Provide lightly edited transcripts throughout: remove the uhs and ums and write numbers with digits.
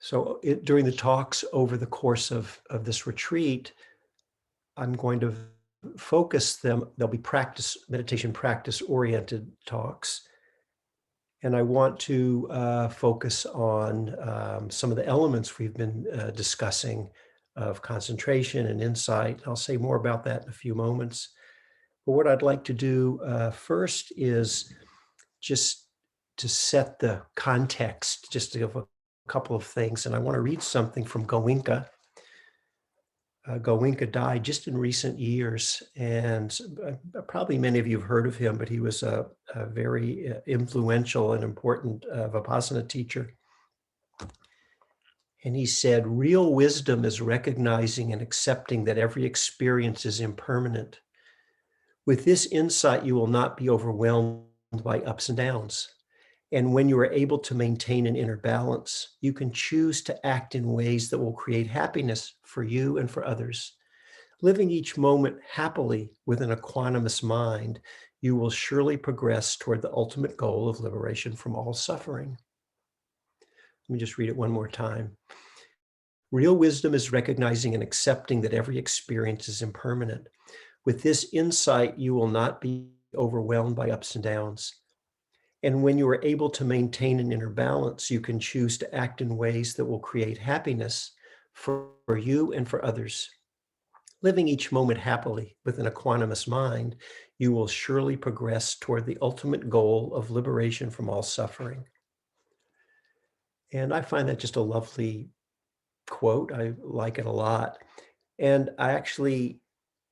So during the talks over the course of this retreat, I'm going to focus them. They'll be meditation practice oriented talks. And I want to focus on some of the elements we've been discussing of concentration and insight. I'll say more about that in a few moments. But what I'd like to do first is just to set the context, just to give a couple of things. And I want to read something from Goenka. Goenka died just in recent years, and probably many of you have heard of him, but he was a very influential and important Vipassana teacher. And he said, real wisdom is recognizing and accepting that every experience is impermanent. With this insight, you will not be overwhelmed by ups and downs. And when you are able to maintain an inner balance, you can choose to act in ways that will create happiness for you and for others. Living each moment happily with an equanimous mind, you will surely progress toward the ultimate goal of liberation from all suffering. Let me just read it one more time. Real wisdom is recognizing and accepting that every experience is impermanent. With this insight, you will not be overwhelmed by ups and downs. And when you are able to maintain an inner balance, you can choose to act in ways that will create happiness for you and for others. Living each moment happily with an equanimous mind, you will surely progress toward the ultimate goal of liberation from all suffering. And I find that just a lovely quote. I like it a lot. And I actually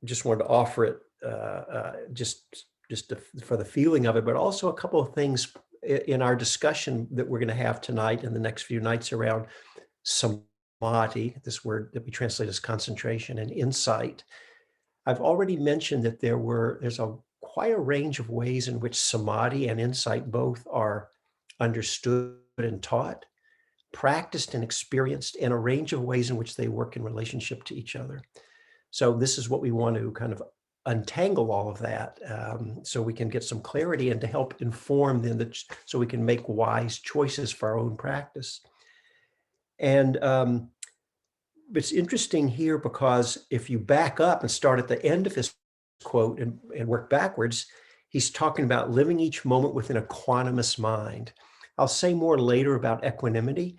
just wanted to offer it just for the feeling of it, but also a couple of things in our discussion that we're going to have tonight and the next few nights around Samadhi, this word that we translate as concentration, and insight. I've already mentioned that there's quite a range of ways in which Samadhi and insight both are understood and taught, practiced and experienced, and a range of ways in which they work in relationship to each other. So this is what we want to kind of untangle all of that so we can get some clarity and to help inform then so we can make wise choices for our own practice. And it's interesting here because if you back up and start at the end of his quote and work backwards, he's talking about living each moment with an equanimous mind. I'll say more later about equanimity,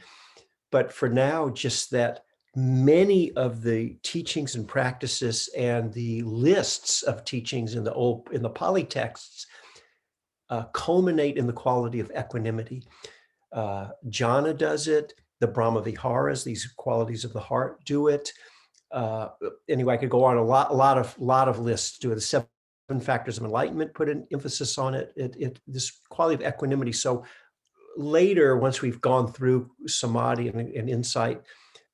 but for now, just that many of the teachings and practices and the lists of teachings in the Pali texts culminate in the quality of equanimity. Jhana does it. The Brahma Viharas, these qualities of the heart, do it. Anyway, I could go on a lot of lists do it. The 7 factors of enlightenment put an emphasis on it. This quality of equanimity. So later, once we've gone through Samadhi and insight,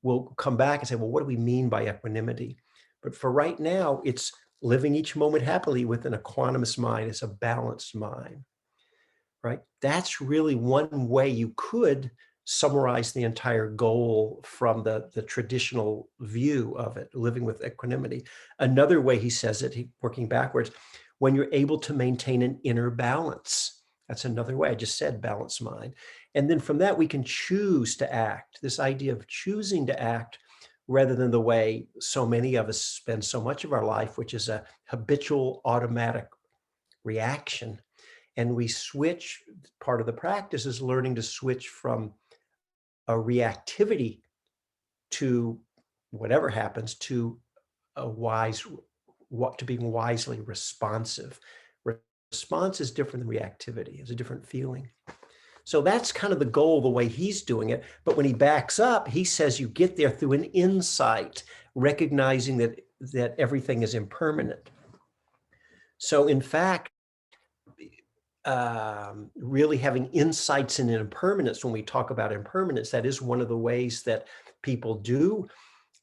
we'll come back and say, well, what do we mean by equanimity? But for right now, it's living each moment happily with an equanimous mind. It's a balanced mind, right? That's really one way you could summarize the entire goal from the traditional view of it, living with equanimity. Another way he says it, working backwards, when you're able to maintain an inner balance. That's another way. I just said balanced mind. And then from that, we can choose to act. This idea of choosing to act rather than the way so many of us spend so much of our life, which is a habitual automatic reaction. And we switch, part of the practice is learning to switch from a reactivity to whatever happens to being wisely responsive. Response is different than reactivity. It's a different feeling. So that's kind of the goal, the way he's doing it. But when he backs up, he says you get there through an insight, recognizing that everything is impermanent. So in fact, really having insights in impermanence, when we talk about impermanence, that is one of the ways that people do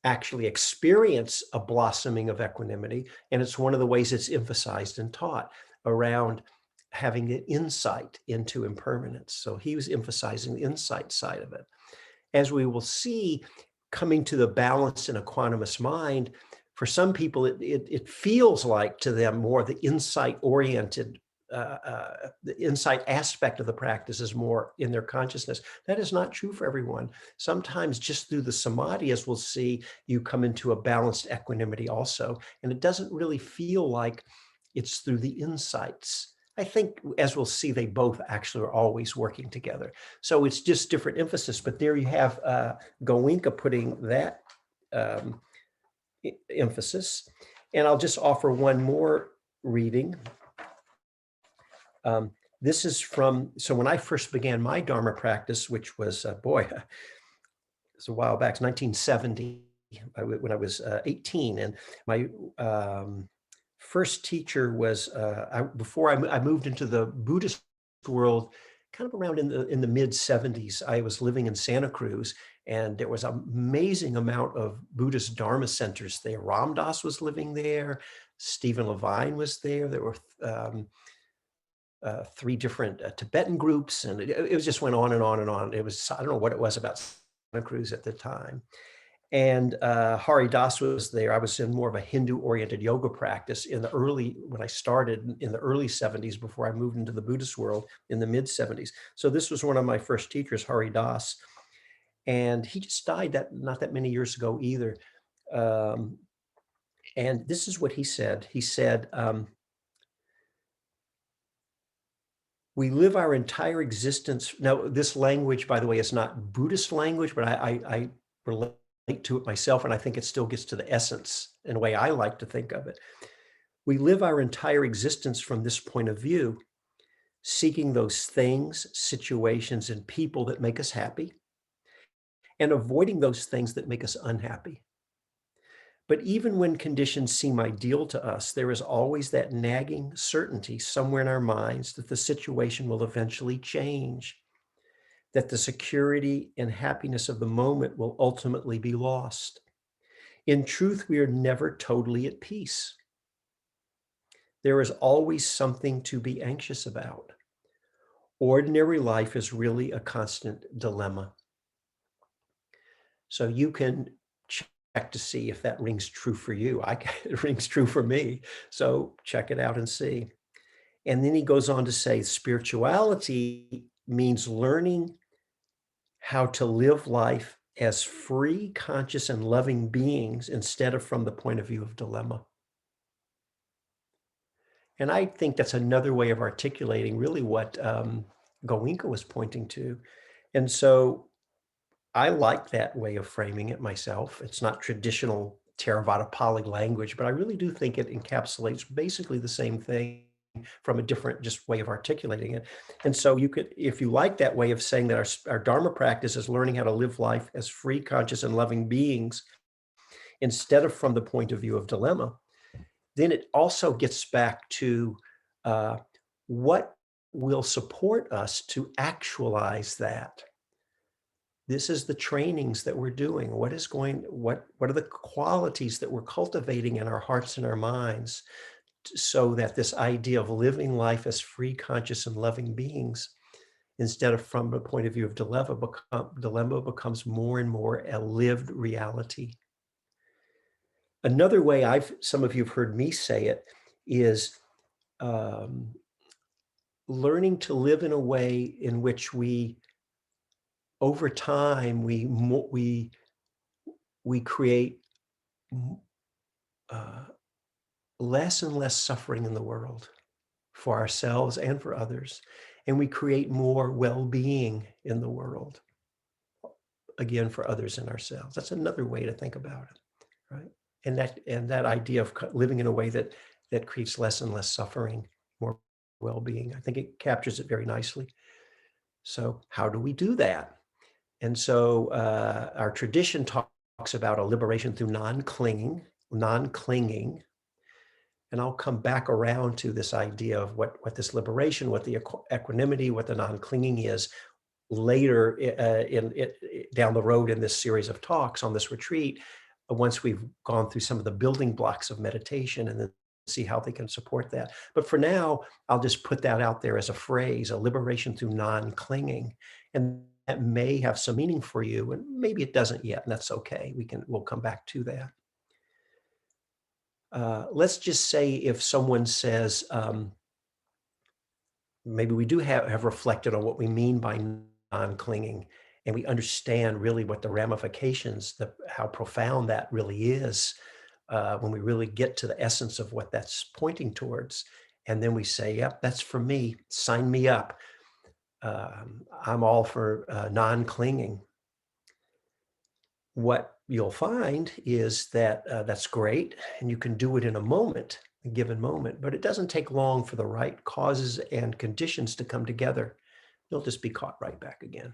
actually experience a blossoming of equanimity. And it's one of the ways it's emphasized and taught around having an insight into impermanence. So he was emphasizing the insight side of it. As we will see, coming to the balanced and equanimous mind, for some people, it feels like to them more the insight-oriented the insight aspect of the practice is more in their consciousness. That is not true for everyone. Sometimes just through the samadhi, as we'll see, you come into a balanced equanimity also. And it doesn't really feel like it's through the insights. I think, as we'll see, they both actually are always working together. So it's just different emphasis. But there you have Goenka putting that emphasis. And I'll just offer one more reading. This is from, so when I first began my Dharma practice, which was, boy, it's a while back, it's 1970, when I was 18. And my first teacher was, before I moved into the Buddhist world, kind of around in the mid 70s, I was living in Santa Cruz, and there was an amazing amount of Buddhist Dharma centers there. Ram Dass was living there. Stephen Levine was there. There were 3 different Tibetan groups, and it just went on and on and on. It was, I don't know what it was about Santa Cruz at the time. And Hari Das was there. I was in more of a Hindu-oriented yoga practice when I started in the early 70s, before I moved into the Buddhist world in the mid 70s. So this was one of my first teachers, Hari Das. And he just died not that many years ago either. And this is what he said. He said, we live our entire existence. Now, this language, by the way, is not Buddhist language, but I relate to it myself, and I think it still gets to the essence in a way I like to think of it. We live our entire existence from this point of view, seeking those things, situations, and people that make us happy, and avoiding those things that make us unhappy. But even when conditions seem ideal to us, there is always that nagging certainty somewhere in our minds that the situation will eventually change, that the security and happiness of the moment will ultimately be lost. In truth, we are never totally at peace. There is always something to be anxious about. Ordinary life is really a constant dilemma. So you can check to see if that rings true for you. It rings true for me. So check it out and see. And then he goes on to say, spirituality means learning how to live life as free, conscious, and loving beings instead of from the point of view of dilemma. And I think that's another way of articulating really what Goenka was pointing to. And so I like that way of framing it myself. It's not traditional Theravada Pali language, but I really do think it encapsulates basically the same thing from a different just way of articulating it. And so you could, if you like that way of saying that our Dharma practice is learning how to live life as free, conscious, and loving beings instead of from the point of view of dilemma, then it also gets back to what will support us to actualize that. This is the trainings that we're doing. What are the qualities that we're cultivating in our hearts and our minds so that this idea of living life as free, conscious, and loving beings, instead of from the point of view of dilemma becomes more and more a lived reality. Another way some of you have heard me say it is learning to live in a way in which we, over time, we create less and less suffering in the world for ourselves and for others. And we create more well-being in the world, again, for others and ourselves. That's another way to think about it, right? And that idea of living in a way that creates less and less suffering, more well-being, I think it captures it very nicely. So how do we do that? And so our tradition talks about a liberation through non-clinging. And I'll come back around to this idea of what this liberation, what the equanimity, what the non-clinging is later down the road in this series of talks on this retreat, once we've gone through some of the building blocks of meditation and then see how they can support that. But for now, I'll just put that out there as a phrase, a liberation through non-clinging. And that may have some meaning for you, and maybe it doesn't yet, and that's okay. We'll come back to that. Let's just say if someone says, maybe we do have reflected on what we mean by non-clinging, and we understand really what the ramifications, how profound that really is, when we really get to the essence of what that's pointing towards. And then we say, yep, that's for me. Sign me up. I'm all for non-clinging. What you'll find is that that's great, and you can do it in a given moment, but it doesn't take long for the right causes and conditions to come together. You'll just be caught right back again.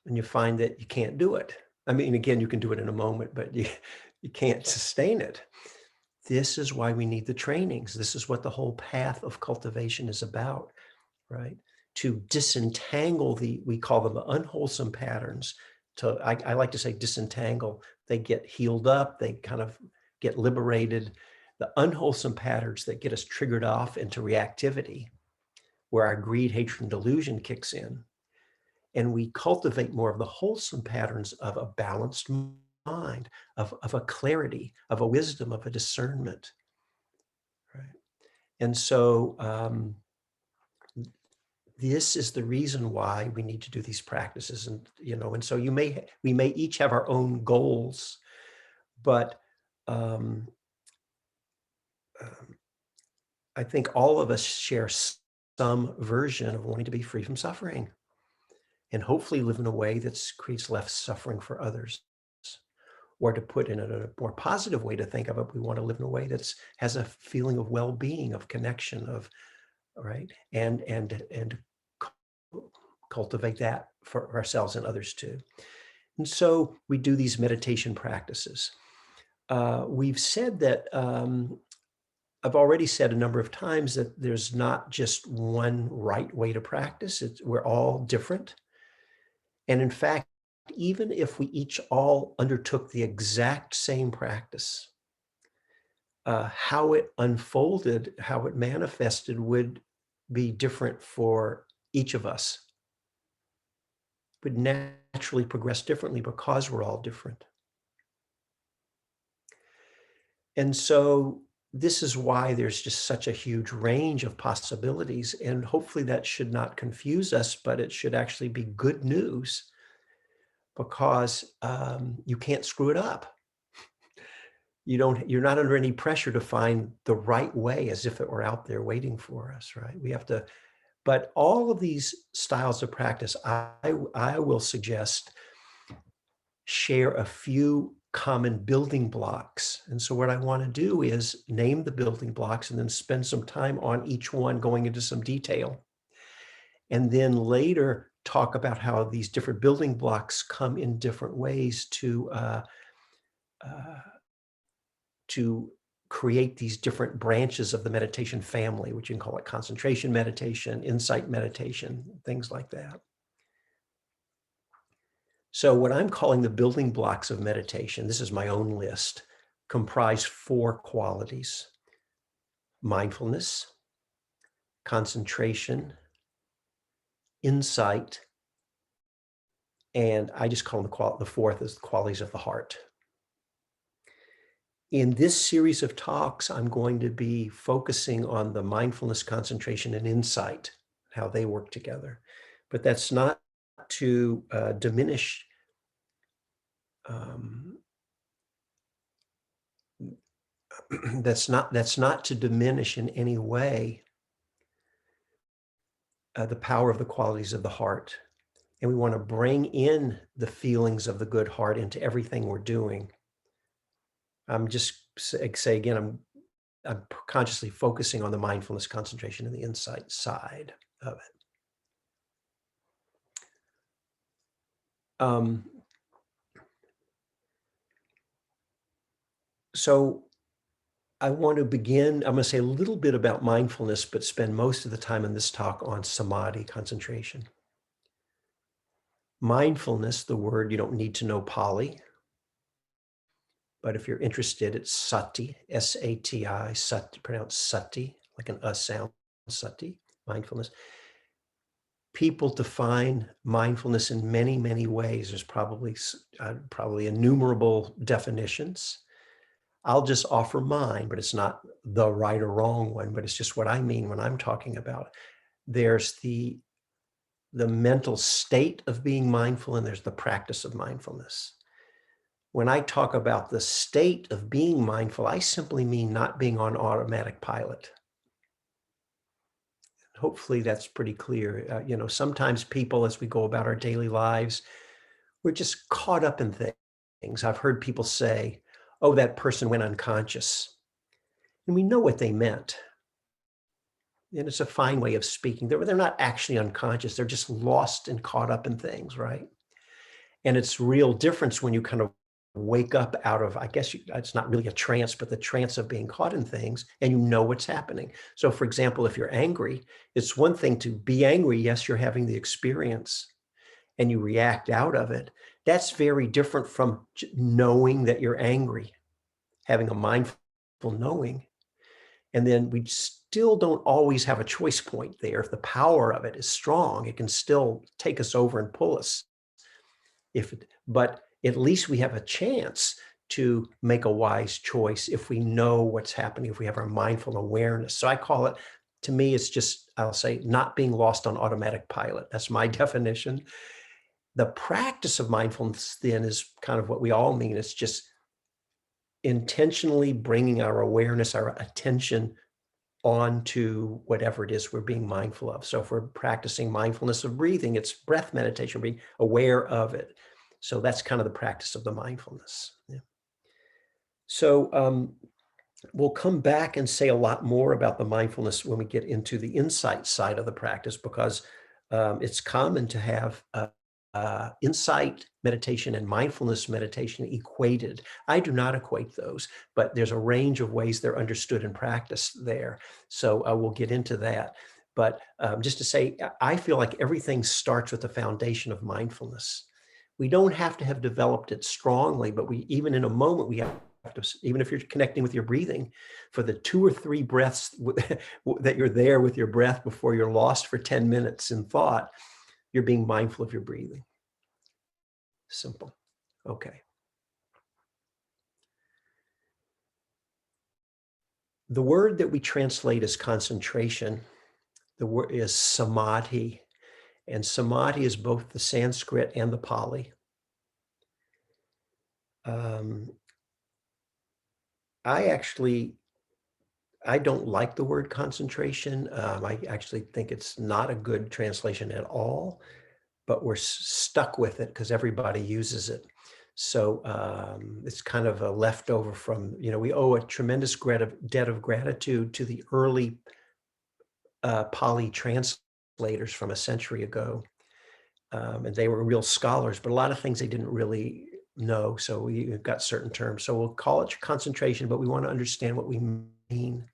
And you find that you can't do it. I mean, again, you can do it in a moment, but you can't sustain it. This is why we need the trainings. This is what the whole path of cultivation is about, right? To disentangle we call them the unwholesome patterns. I like to say disentangle. They get healed up, they kind of get liberated. The unwholesome patterns that get us triggered off into reactivity, where our greed, hatred, and delusion kicks in. And we cultivate more of the wholesome patterns of a balanced mind, of a clarity, of a wisdom, of a discernment, right? And so this is the reason why we need to do these practices. And, and so we may each have our own goals, but I think all of us share some version of wanting to be free from suffering and hopefully live in a way that creates less suffering for others. Or to put in a more positive way to think of it, we want to live in a way that has a feeling of well-being, of connection, of right, and cultivate that for ourselves and others too. And so we do these meditation practices. We've said that I've already said a number of times that there's not just one right way to practice. We're all different. And in fact, even if we each all undertook the exact same practice, how it unfolded, how it manifested would be different for each of us, would naturally progress differently because we're all different. And so this is why there's just such a huge range of possibilities. And hopefully that should not confuse us, but it should actually be good news, because you can't screw it up. You're not under any pressure to find the right way as if it were out there waiting for us, right? We have to, but all of these styles of practice, I will suggest, share a few common building blocks. And so what I want to do is name the building blocks and then spend some time on each one, going into some detail. And then later talk about how these different building blocks come in different ways to create these different branches of the meditation family, which you can call it concentration meditation, insight meditation, things like that. So what I'm calling the building blocks of meditation, this is my own list, comprise 4 qualities: mindfulness, concentration, insight, and I just call them the 4th is the qualities of the heart. In this series of talks, I'm going to be focusing on the mindfulness, concentration, and insight, how they work together. But that's not to diminish that's not to diminish in any way the power of the qualities of the heart. And we want to bring in the feelings of the good heart into everything we're doing. I'm just say again, I'm consciously focusing on the mindfulness, concentration, and the insight side of it. So I want to begin, I'm going to say a little bit about mindfulness, but spend most of the time in this talk on samadhi, concentration. Mindfulness, the word, you don't need to know Pali, but if you're interested, it's sati, S-A-T-I, sati, pronounced sati, like an sound, sati, mindfulness. People define mindfulness in many, many ways. There's probably innumerable definitions. I'll just offer mine, but it's not the right or wrong one, but it's just what I mean when I'm talking about it. There's the mental state of being mindful, and there's the practice of mindfulness. When I talk about the state of being mindful, I simply mean not being on automatic pilot. Hopefully that's pretty clear. Sometimes people, as we go about our daily lives, we're just caught up in things. I've heard people say, oh, that person went unconscious. And we know what they meant. And it's a fine way of speaking. They're not actually unconscious. They're just lost and caught up in things, right? And it's real difference when you kind of wake up out of, I guess it's not really a trance, but the trance of being caught in things, and you know what's happening. So for example, if you're angry, it's one thing to be angry. Yes, you're having the experience and you react out of it. That's very different from knowing that you're angry, having a mindful knowing. And then we still don't always have a choice point there. If the power of it is strong, it can still take us over and pull us. But at least we have a chance to make a wise choice if we know what's happening, if we have our mindful awareness. So I call it, to me, it's just, I'll say, not being lost on automatic pilot. That's my definition. The practice of mindfulness then is kind of what we all mean. It's just intentionally bringing our awareness, our attention onto whatever it is we're being mindful of. So if we're practicing mindfulness of breathing, it's breath meditation, being aware of it. So that's kind of the practice of the mindfulness. Yeah. So we'll come back and say a lot more about the mindfulness when we get into the insight side of the practice, because it's common to have insight meditation and mindfulness meditation equated. I do not equate those, but there's a range of ways they're understood and practiced there. So we'll get into that. But just to say, I feel like everything starts with the foundation of mindfulness. We don't have to have developed it strongly, but even in a moment, we have to, even if you're connecting with your breathing, for the 2 or 3 breaths that you're there with your breath before you're lost for 10 minutes in thought, you're being mindful of your breathing. Simple. Okay. The word that we translate as concentration, the word is samadhi. And samadhi is both the Sanskrit and the Pali. I don't like the word concentration. I actually think it's not a good translation at all, but we're stuck with it because everybody uses it. So it's kind of a leftover from, we owe a tremendous debt of gratitude to the early Pali translators from a century ago. And they were real scholars, but a lot of things they didn't really know. So we've got certain terms. So we'll call it concentration, but we want to understand what we mean.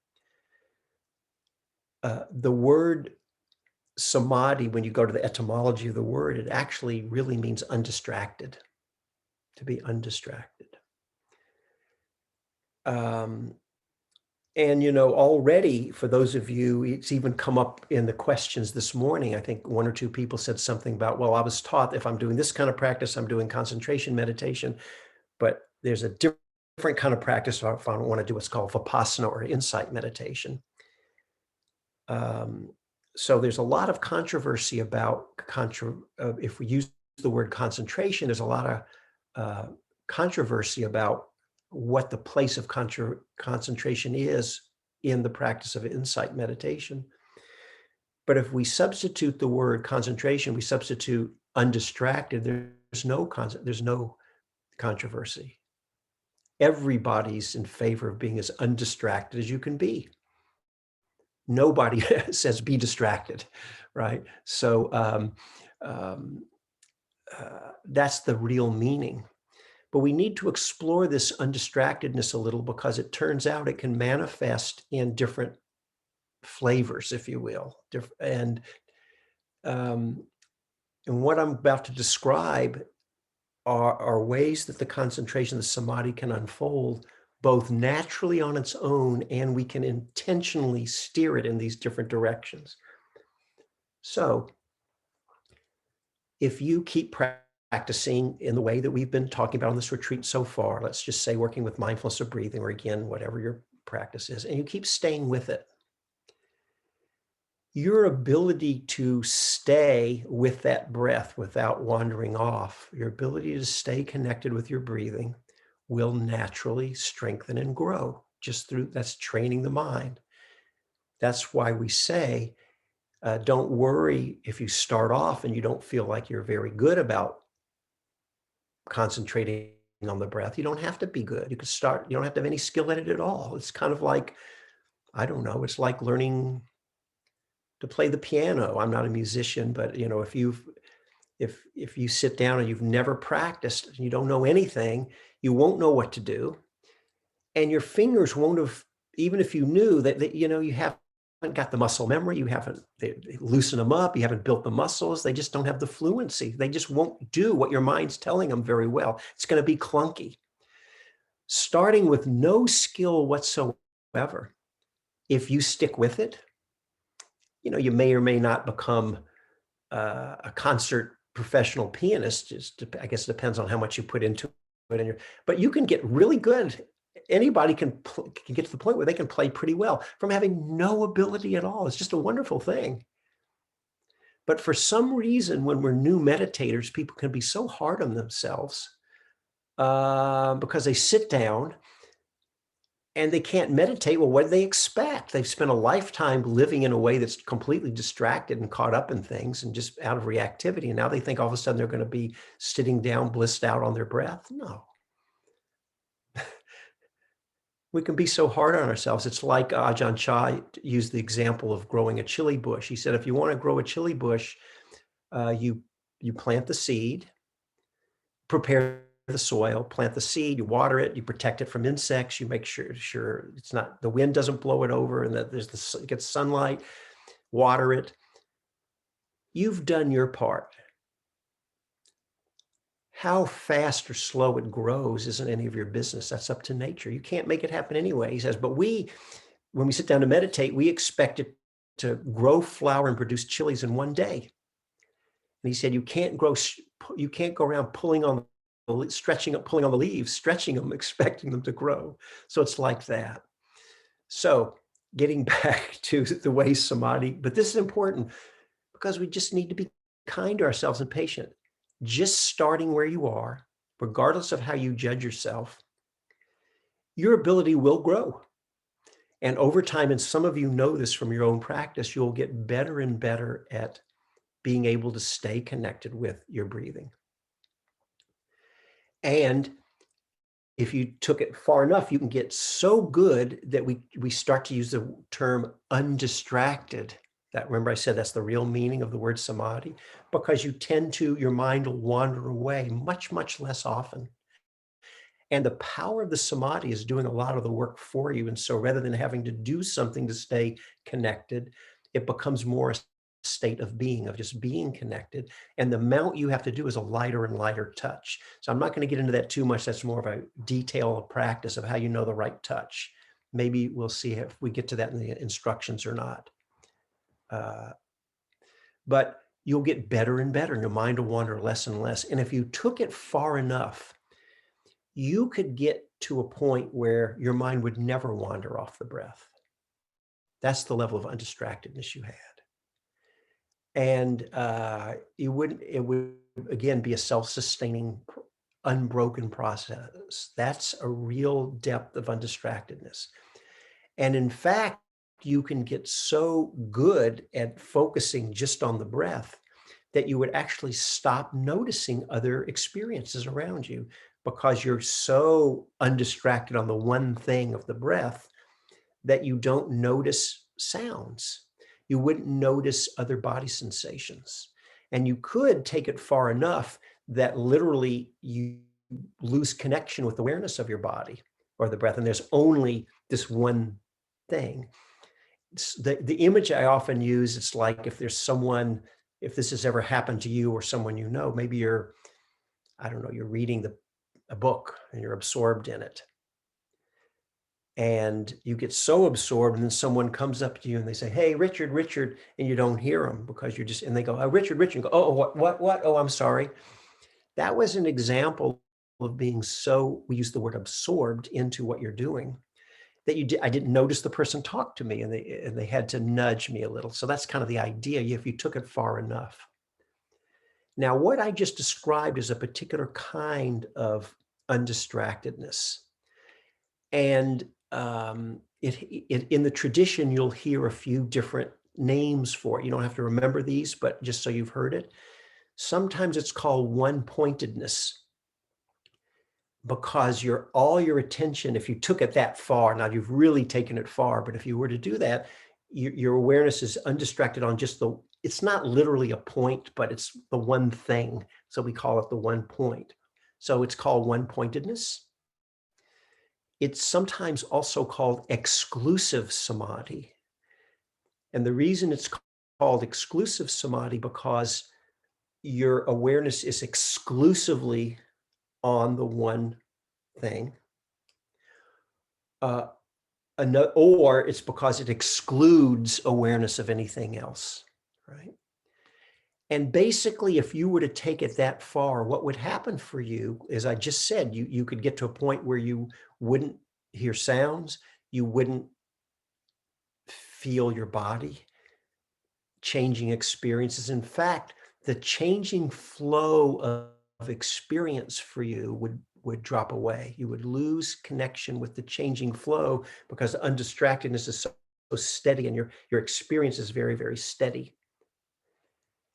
The word samadhi, when you go to the etymology of the word, it actually really means undistracted, to be undistracted. And, already for those of you, it's even come up in the questions this morning. I think 1 or 2 people said something about, well, I was taught if I'm doing this kind of practice, I'm doing concentration meditation, but there's a different kind of practice if I want to do what's called vipassana or insight meditation. So there's a lot of controversy about if we use the word concentration, there's a lot of controversy about what the place of concentration is in the practice of insight meditation. But if we substitute the word concentration, we substitute undistracted, there's no controversy. Everybody's in favor of being as undistracted as you can be. Nobody says be distracted, right? So that's the real meaning. But we need to explore this undistractedness a little, because it turns out it can manifest in different flavors, if you will. And what I'm about to describe are ways that the concentration, the samadhi, can unfold both naturally on its own, and we can intentionally steer it in these different directions. So if you keep practicing in the way that we've been talking about on this retreat so far, let's just say working with mindfulness or breathing, or again, whatever your practice is, and you keep staying with it, your ability to stay with that breath without wandering off, your ability to stay connected with your breathing will naturally strengthen and grow just through, that's training the mind. That's why we say, don't worry if you start off and you don't feel like you're very good about concentrating on the breath. You don't have to be good. You could start, you don't have to have any skill at it at all. It's kind of like, I don't know, it's like learning to play the piano. I'm not a musician, but you know, if you sit down and you've never practiced and you don't know anything, you won't know what to do. And your fingers won't have, even if you knew that you know, you haven't got the muscle memory, you haven't they loosen them up, you haven't built the muscles, they just don't have the fluency. They just won't do what your mind's telling them very well. It's going to be clunky. Starting with no skill whatsoever, if you stick with it, you know, you may or may not become a concert professional pianist. Just I guess it depends on how much you put into it. But you can get really good. Anybody can get to the point where they can play pretty well from having no ability at all. It's just a wonderful thing. But for some reason, when we're new meditators, people can be so hard on themselves because they sit down and they can't meditate. Well, what do they expect? They've spent a lifetime living in a way that's completely distracted and caught up in things and just out of reactivity. And now they think all of a sudden they're going to be sitting down, blissed out on their breath. No. We can be so hard on ourselves. It's like Ajahn Chah used the example of growing a chili bush. He said, if you want to grow a chili bush, you plant the seed, prepare the soil, plant the seed, you water it, you protect it from insects, you make sure it's not, the wind doesn't blow it over and that it gets sunlight, water it. You've done your part. How fast or slow it grows isn't any of your business. That's up to nature. You can't make it happen anyway, he says. But when we sit down to meditate, we expect it to grow, flower, and produce chilies in one day. And he said, you can't go around pulling on the leaves, stretching them, expecting them to grow. So it's like that. So getting back to the way samadhi, but this is important because we just need to be kind to ourselves and patient. Just starting where you are, regardless of how you judge yourself, your ability will grow. And over time, and some of you know this from your own practice, you'll get better and better at being able to stay connected with your breathing. And if you took it far enough, you can get so good that we start to use the term undistracted. That, remember I said that's the real meaning of the word samadhi, because your mind will wander away much, much less often. And the power of the samadhi is doing a lot of the work for you. And so rather than having to do something to stay connected, it becomes more a state of being, of just being connected. And the amount you have to do is a lighter and lighter touch. So I'm not going to get into that too much. That's more of a detail of practice of how you know the right touch. Maybe we'll see if we get to that in the instructions or not. But you'll get better and better and your mind will wander less and less. And if you took it far enough, you could get to a point where your mind would never wander off the breath. That's the level of undistractedness you had. And it would again be a self-sustaining, unbroken process. That's a real depth of undistractedness. And in fact, you can get so good at focusing just on the breath that you would actually stop noticing other experiences around you because you're so undistracted on the one thing of the breath that you don't notice sounds. You wouldn't notice other body sensations. And you could take it far enough that literally you lose connection with awareness of your body or the breath. And there's only this one thing. The image I often use, it's like if there's someone, if this has ever happened to you or someone you know, maybe you're, I don't know, you're reading a book and you're absorbed in it. And you get so absorbed and then someone comes up to you and they say, hey, Richard, and you don't hear them because you're just, and they go, oh, Richard, and you go, oh, what? Oh, I'm sorry. That was an example of being so, we use the word absorbed into what you're doing, that I didn't notice the person talk to me, and they had to nudge me a little. So that's kind of the idea, if you took it far enough. Now, what I just described is a particular kind of undistractedness. And in the tradition, you'll hear a few different names for it. You don't have to remember these, but just so you've heard it. Sometimes it's called one-pointedness, because all your attention, if you took it that far, now you've really taken it far, but if you were to do that, your awareness is undistracted on just it's not literally a point, but it's the one thing. So we call it the one point. So it's called one-pointedness. It's sometimes also called exclusive samadhi. And the reason it's called exclusive samadhi, because your awareness is exclusively on the one thing. Or it's because it excludes awareness of anything else, right? And basically, if you were to take it that far, what would happen for you, as I just said, you could get to a point where you wouldn't hear sounds, you wouldn't feel your body, changing experiences. In fact, the changing flow of experience for you would drop away. You would lose connection with the changing flow, because undistractedness is so steady, and your experience is very, very steady.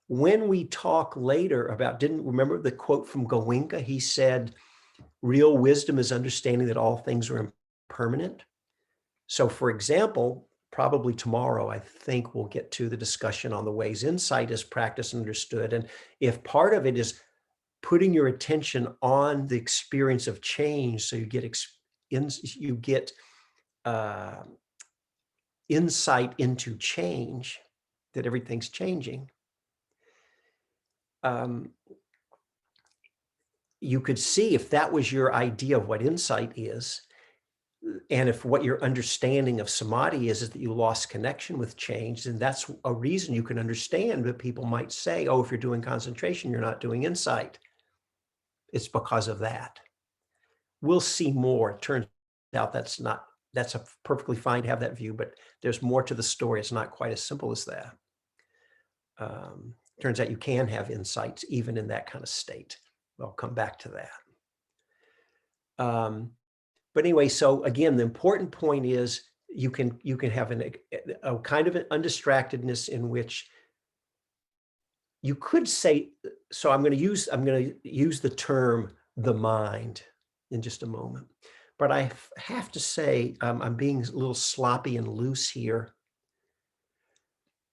When we talk later about, remember the quote from Goenka? He said, real wisdom is understanding that all things are impermanent. So for example, probably tomorrow, I think we'll get to the discussion on the ways insight is practiced and understood. And if part of it is putting your attention on the experience of change, so you get insight into change, that everything's changing. You could see, if that was your idea of what insight is, and if what your understanding of samadhi is that you lost connection with change, then that's a reason you can understand that people might say, oh, if you're doing concentration, you're not doing insight. It's because of that. We'll see more. It turns out that's perfectly fine to have that view, but there's more to the story. It's not quite as simple as that. Turns out you can have insights even in that kind of state. I'll come back to that. But anyway, so again, the important point is you can have a kind of an undistractedness in which you could say, so I'm going to use the term the mind in just a moment. But I have to say, I'm being a little sloppy and loose here.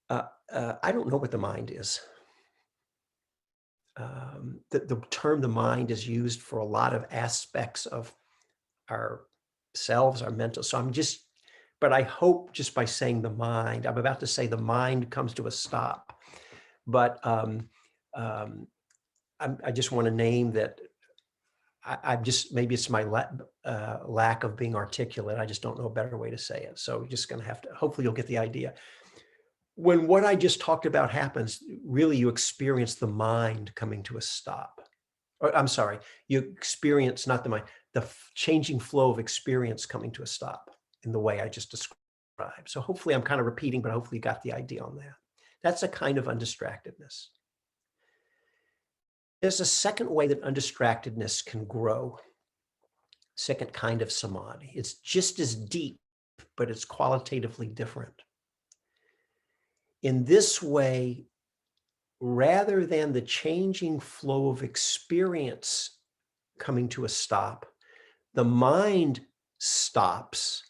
I don't know what the mind is. The term the mind is used for a lot of aspects of ourselves, our mental. So but I hope just by saying the mind, I'm about to say the mind comes to a stop. But I just want to name that maybe it's my lack of being articulate. I just don't know a better way to say it. So you're just going to have to, hopefully you'll get the idea. When what I just talked about happens, really you experience the mind coming to a stop. Or, I'm sorry, you experience, not the mind, the changing flow of experience coming to a stop in the way I just described. So hopefully I'm kind of repeating, but hopefully you got the idea on that. That's a kind of undistractedness. There's a second way that undistractedness can grow. Second kind of samadhi. It's just as deep, but it's qualitatively different. In this way, rather than the changing flow of experience coming to a stop, the mind stops,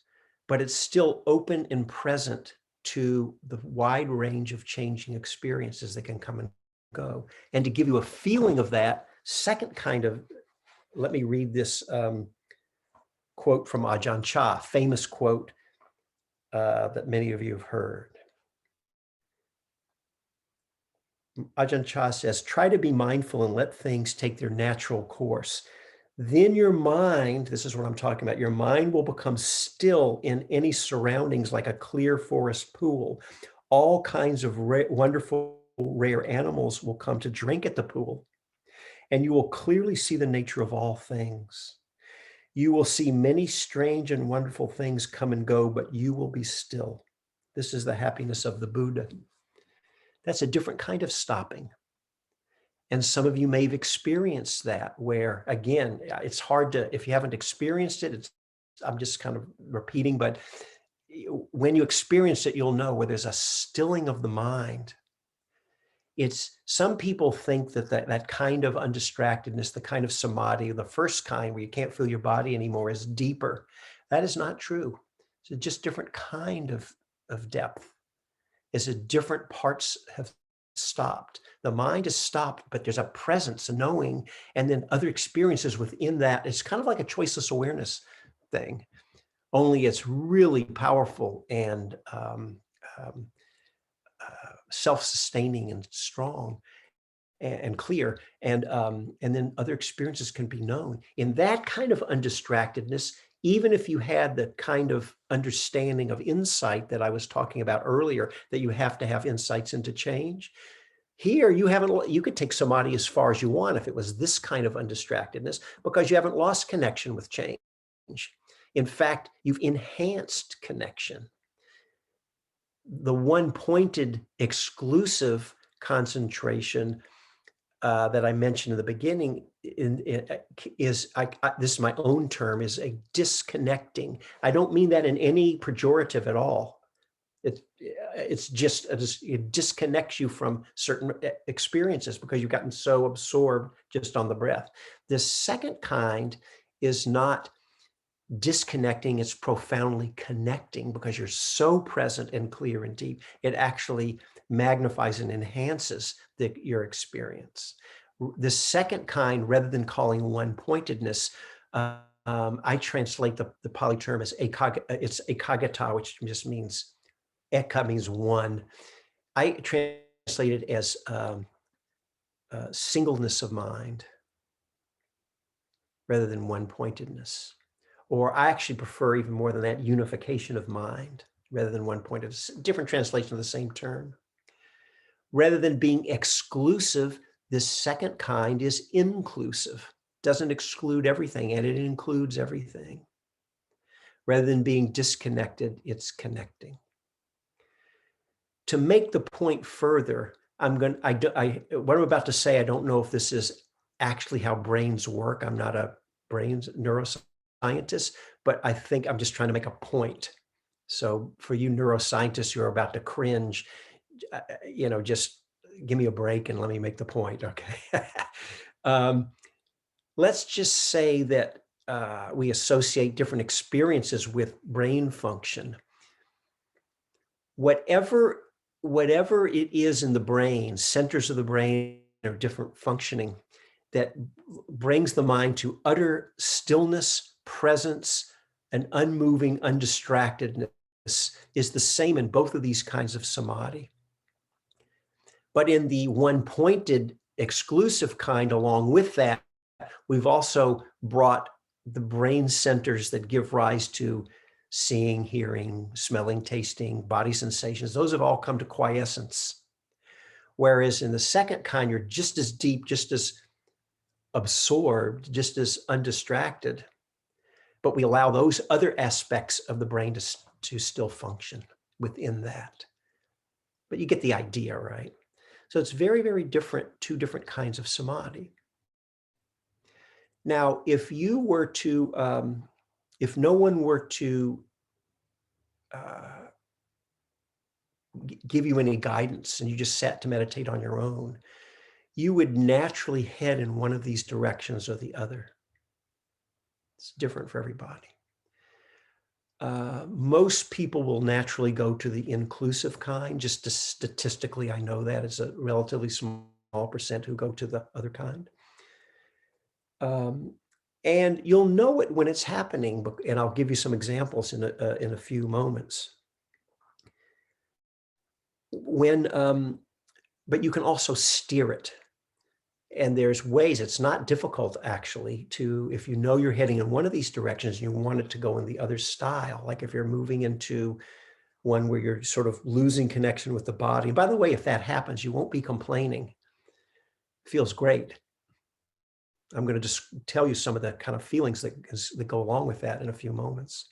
but it's still open and present to the wide range of changing experiences that can come and go. And to give you a feeling of that, second kind of, let me read this quote from Ajahn Chah, famous quote that many of you have heard. Ajahn Chah says, try to be mindful and let things take their natural course. Then your mind, this is what I'm talking about, your mind will become still in any surroundings like a clear forest pool. All kinds of wonderful, rare animals will come to drink at the pool. and you will clearly see the nature of all things. You will see many strange and wonderful things come and go, but you will be still. This is the happiness of the Buddha. That's a different kind of stopping. And some of you may have experienced that where, again, it's hard to, if you haven't experienced it, I'm just kind of repeating, but when you experience it, you'll know where there's a stilling of the mind. Some people think that kind of undistractedness, the kind of samadhi, the first kind where you can't feel your body anymore, is deeper. That is not true. It's a just different kind of depth. It's a different parts have stopped. The mind is stopped, but there's a presence, a knowing, and then other experiences within that. It's kind of like a choiceless awareness thing, only it's really powerful and self-sustaining and strong and clear. And then other experiences can be known. In that kind of undistractedness, even if you had the kind of understanding of insight that I was talking about earlier, that you have to have insights into change, here you could take samadhi as far as you want if it was this kind of undistractedness, because you haven't lost connection with change. In fact, you've enhanced connection. The one-pointed exclusive concentration that I mentioned in the beginning this is my own term, is a disconnecting. I don't mean that in any pejorative at all. It disconnects you from certain experiences because you've gotten so absorbed just on the breath. The second kind is not disconnecting, it's profoundly connecting because you're so present and clear and deep. It actually magnifies and enhances your experience. The second kind, rather than calling one-pointedness, I translate the Pali term as it's ekagata, which just means, eka means one. I translate it as singleness of mind rather than one-pointedness. Or I actually prefer even more than that, unification of mind rather than one-pointed. Different translation of the same term. Rather than being exclusive, this second kind is inclusive. Doesn't exclude everything, and it includes everything. Rather than being disconnected, it's connecting. To make the point further, what I'm about to say, I don't know if this is actually how brains work. I'm not a brains neuroscientist, but I think I'm just trying to make a point. So for you neuroscientists who are about to cringe, just give me a break and let me make the point, okay? Let's just say that we associate different experiences with brain function. Whatever it is in the brain, centers of the brain are different functioning that brings the mind to utter stillness, presence, and unmoving undistractedness is the same in both of these kinds of samadhi. But in the one-pointed exclusive kind, along with that, we've also brought the brain centers that give rise to seeing, hearing, smelling, tasting, body sensations. Those have all come to quiescence. Whereas in the second kind, you're just as deep, just as absorbed, just as undistracted, but we allow those other aspects of the brain to still function within that. But you get the idea, right? So it's very, very different, two different kinds of samadhi. Now, if you were to, if no one were to give you any guidance and you just sat to meditate on your own, you would naturally head in one of these directions or the other. It's different for everybody. Most people will naturally go to the inclusive kind. Just statistically, I know that it's a relatively small percent who go to the other kind. And you'll know it when it's happening, and I'll give you some examples in a few moments. But you can also steer it. And there's ways, it's not difficult actually if you know you're heading in one of these directions and you want it to go in the other style, like if you're moving into one where you're sort of losing connection with the body. And by the way, if that happens, you won't be complaining. It feels great. I'm going to just tell you some of the kind of feelings that go along with that in a few moments.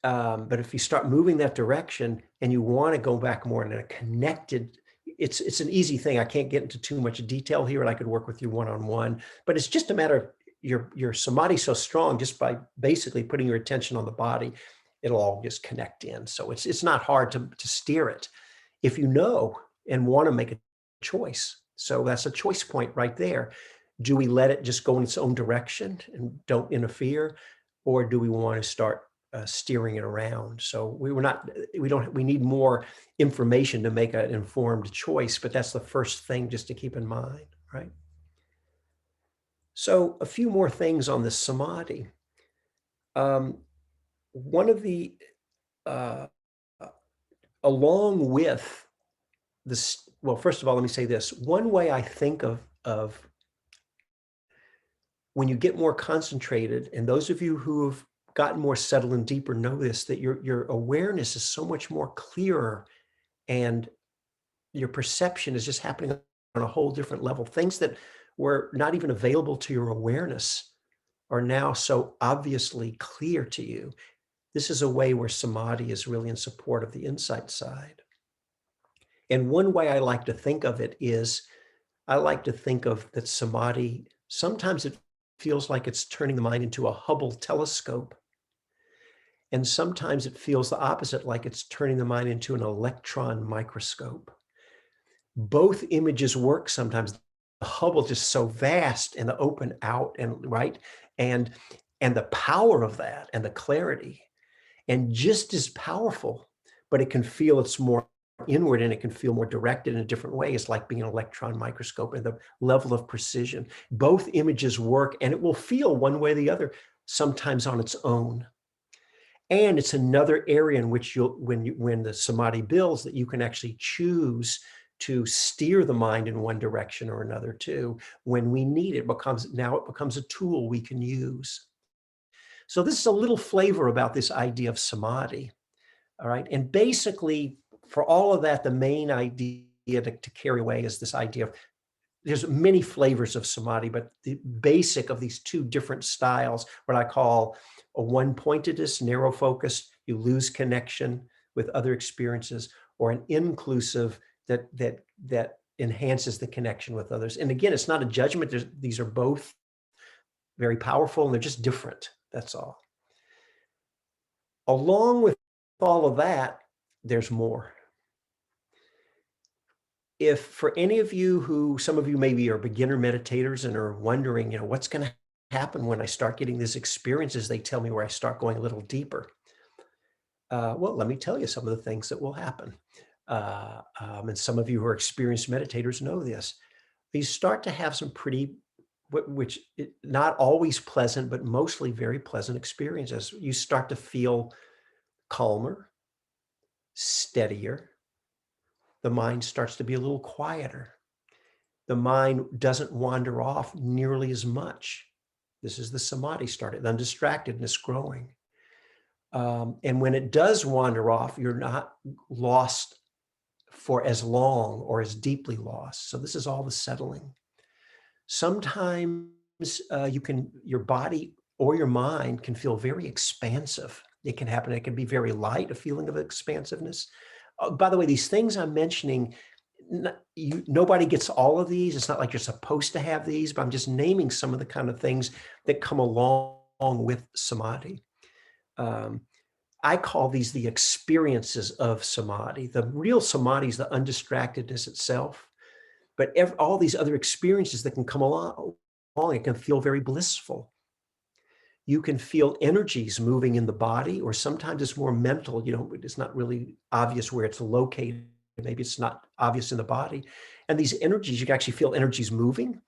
But if you start moving that direction and you want to go back more in a connected, it's an easy thing. I can't get into too much detail here, and I could work with you one-on-one, but it's just a matter of your samadhi so strong just by basically putting your attention on the body, it'll all just connect in. So it's not hard to steer it if you know and want to make a choice. So that's a choice point right there. Do we let it just go in its own direction and don't interfere, or do we want to start steering it around? So we need more information to make an informed choice, but that's the first thing just to keep in mind, right? So a few more things on the samadhi. One of the, uh, along with this, well, first of all, let me say this. One way I think of when you get more concentrated, and those of you who have gotten more settled and deeper know this, that your awareness is so much more clearer, and your perception is just happening on a whole different level. Things that were not even available to your awareness are now so obviously clear to you. This is a way where samadhi is really in support of the insight side. And one way I like to think of it is, I like to think of that samadhi, sometimes it feels like it's turning the mind into a Hubble telescope. And sometimes it feels the opposite, like it's turning the mind into an electron microscope. Both images work sometimes. The Hubble just so vast and the open out and right. And the power of that and the clarity, and just as powerful, but it can feel it's more inward and it can feel more directed in a different way. It's like being an electron microscope and the level of precision. Both images work, and it will feel one way or the other, sometimes on its own. And it's another area in which when the samadhi builds, that you can actually choose to steer the mind in one direction or another too. When we need it, now it becomes a tool we can use. So this is a little flavor about this idea of samadhi. All right. And basically, for all of that, the main idea to carry away is this idea of, there's many flavors of samadhi, but the basic of these two different styles, what I call a one-pointedness, narrow focus, you lose connection with other experiences, or an inclusive that enhances the connection with others. And again, it's not a judgment. These are both very powerful, and they're just different. That's all. Along with all of that, there's more. If for any of you who, some of you maybe are beginner meditators and are wondering, what's going to happen when I start getting these experiences, they tell me, where I start going a little deeper. Well, let me tell you some of the things that will happen. And some of you who are experienced meditators know this. You start to have some pretty, not always pleasant, but mostly very pleasant experiences. You start to feel calmer, steadier. The mind starts to be a little quieter. The mind doesn't wander off nearly as much. This is the samadhi started, the undistractedness growing. And when it does wander off, you're not lost for as long or as deeply lost. So this is all the settling. Sometimes your body or your mind can feel very expansive. It can happen. It can be very light, a feeling of expansiveness. By the way, these things I'm mentioning, nobody gets all of these. It's not like you're supposed to have these, but I'm just naming some of the kind of things that come along with samadhi. I call these the experiences of samadhi. The real samadhi is the undistractedness itself, but all these other experiences that can come along, it can feel very blissful. You can feel energies moving in the body, or sometimes it's more mental. It's not really obvious where it's located. Maybe it's not obvious in the body. And these energies, you can actually feel energies moving.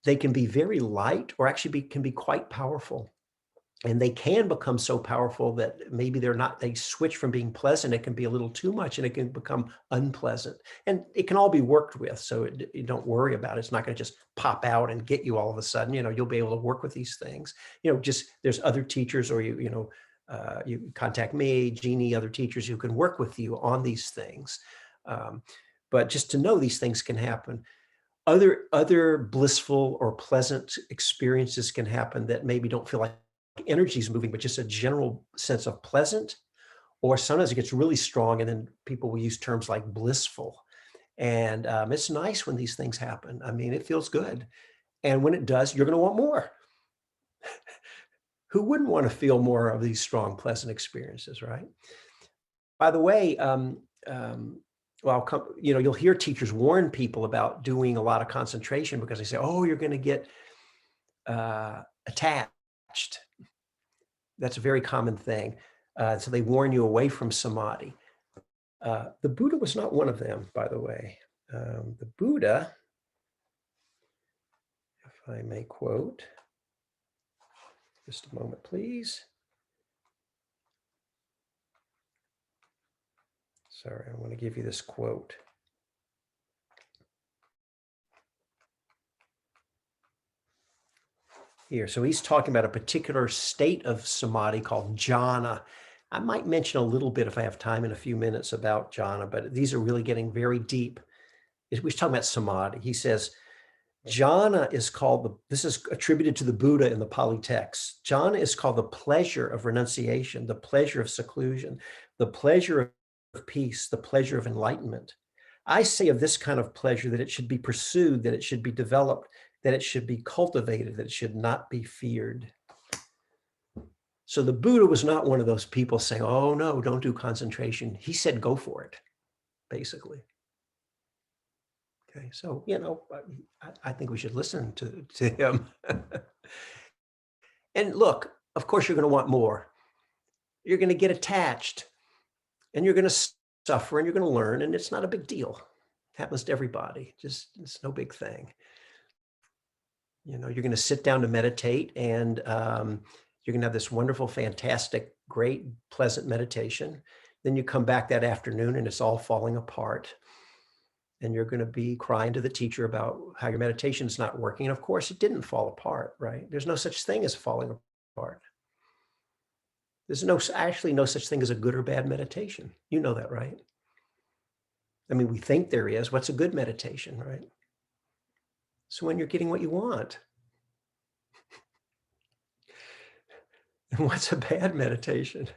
They can be very light, or actually can be quite powerful. And they can become so powerful that maybe they switch from being pleasant. It can be a little too much, and it can become unpleasant. And it can all be worked with. So you don't worry about it. It's not going to just pop out and get you all of a sudden. You'll be able to work with these things. There's other teachers, or you contact me, Jeannie, other teachers who can work with you on these things. But just to know these things can happen. Other blissful or pleasant experiences can happen that maybe don't feel like energy is moving, but just a general sense of pleasant. Or sometimes it gets really strong, and then people will use terms like blissful. And it's nice when these things happen. I mean, it feels good. And when it does, you're going to want more. Who wouldn't want to feel more of these strong, pleasant experiences, right? By the way, well, you'll hear teachers warn people about doing a lot of concentration because they say, "Oh, you're going to get attached." That's a very common thing. So they warn you away from samadhi. The Buddha was not one of them, by the way. The Buddha, if I may quote, just a moment, please. Sorry, I want to give you this quote. Here, so he's talking about a particular state of samadhi called jhana. I might mention a little bit if I have time in a few minutes about jhana, but these are really getting very deep. We're talking about samadhi. He says, jhana is called, this is attributed to the Buddha in the Pali text. Jhana is called the pleasure of renunciation, the pleasure of seclusion, the pleasure of peace, the pleasure of enlightenment. I say of this kind of pleasure that it should be pursued, that it should be developed, that it should be cultivated, that it should not be feared. So the Buddha was not one of those people saying, "Oh no, don't do concentration." He said, "Go for it," basically. Okay, so, I think we should listen to him. And look, of course, you're going to want more. You're going to get attached, and you're going to suffer, and you're going to learn, and it's not a big deal. It happens to everybody. It's no big thing. You're going to sit down to meditate, and you're going to have this wonderful, fantastic, great, pleasant meditation. Then you come back that afternoon, and it's all falling apart. And you're going to be crying to the teacher about how your meditation is not working. And of course, it didn't fall apart, right? There's no such thing as falling apart. There's actually no such thing as a good or bad meditation. You know that, right? I mean, we think there is. What's a good meditation, right? So when you're getting what you want. And what's a bad meditation?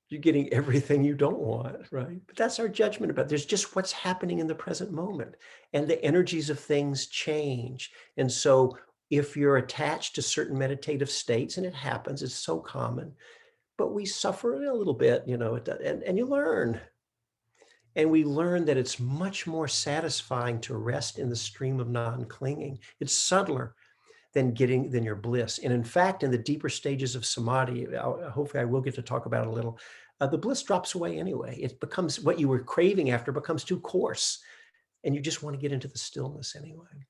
You're getting everything you don't want, right? But that's our judgment about it. There's just what's happening in the present moment, and the energies of things change. And so if you're attached to certain meditative states, and it happens, it's so common, but we suffer a little bit, and you learn. And we learn that it's much more satisfying to rest in the stream of non-clinging. It's subtler than your bliss. And in fact, in the deeper stages of samadhi, hopefully I will get to talk about it a little, the bliss drops away anyway. It becomes, what you were craving after becomes too coarse, and you just want to get into the stillness anyway.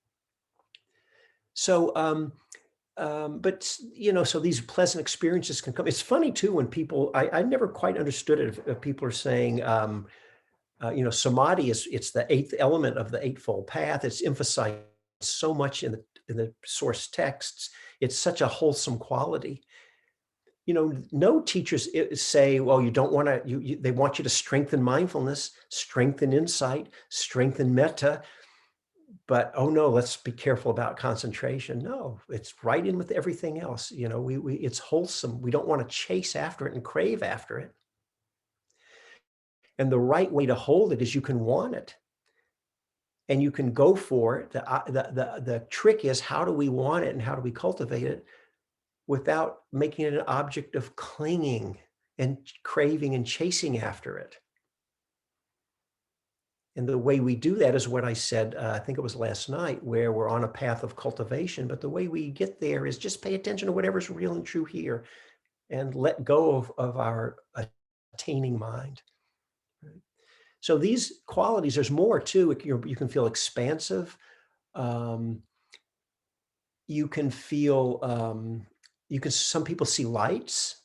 So, so these pleasant experiences can come. It's funny too, when people, I never quite understood it, if people are saying, samadhi it's the eighth element of the Eightfold Path. It's emphasized so much in the source texts. It's such a wholesome quality. No teachers say, well, you don't want to, they want you to strengthen mindfulness, strengthen insight, strengthen metta, but, oh no, let's be careful about concentration. No, it's right in with everything else. It's wholesome. We don't want to chase after it and crave after it. And the right way to hold it is you can want it, and you can go for it. The trick is, how do we want it and how do we cultivate it without making it an object of clinging and craving and chasing after it? And the way we do that is what I said, I think it was last night, where we're on a path of cultivation, but the way we get there is just pay attention to whatever's real and true here, and let go of our attaining mind. So these qualities, there's more too. You can feel expansive. You can feel, some people see lights,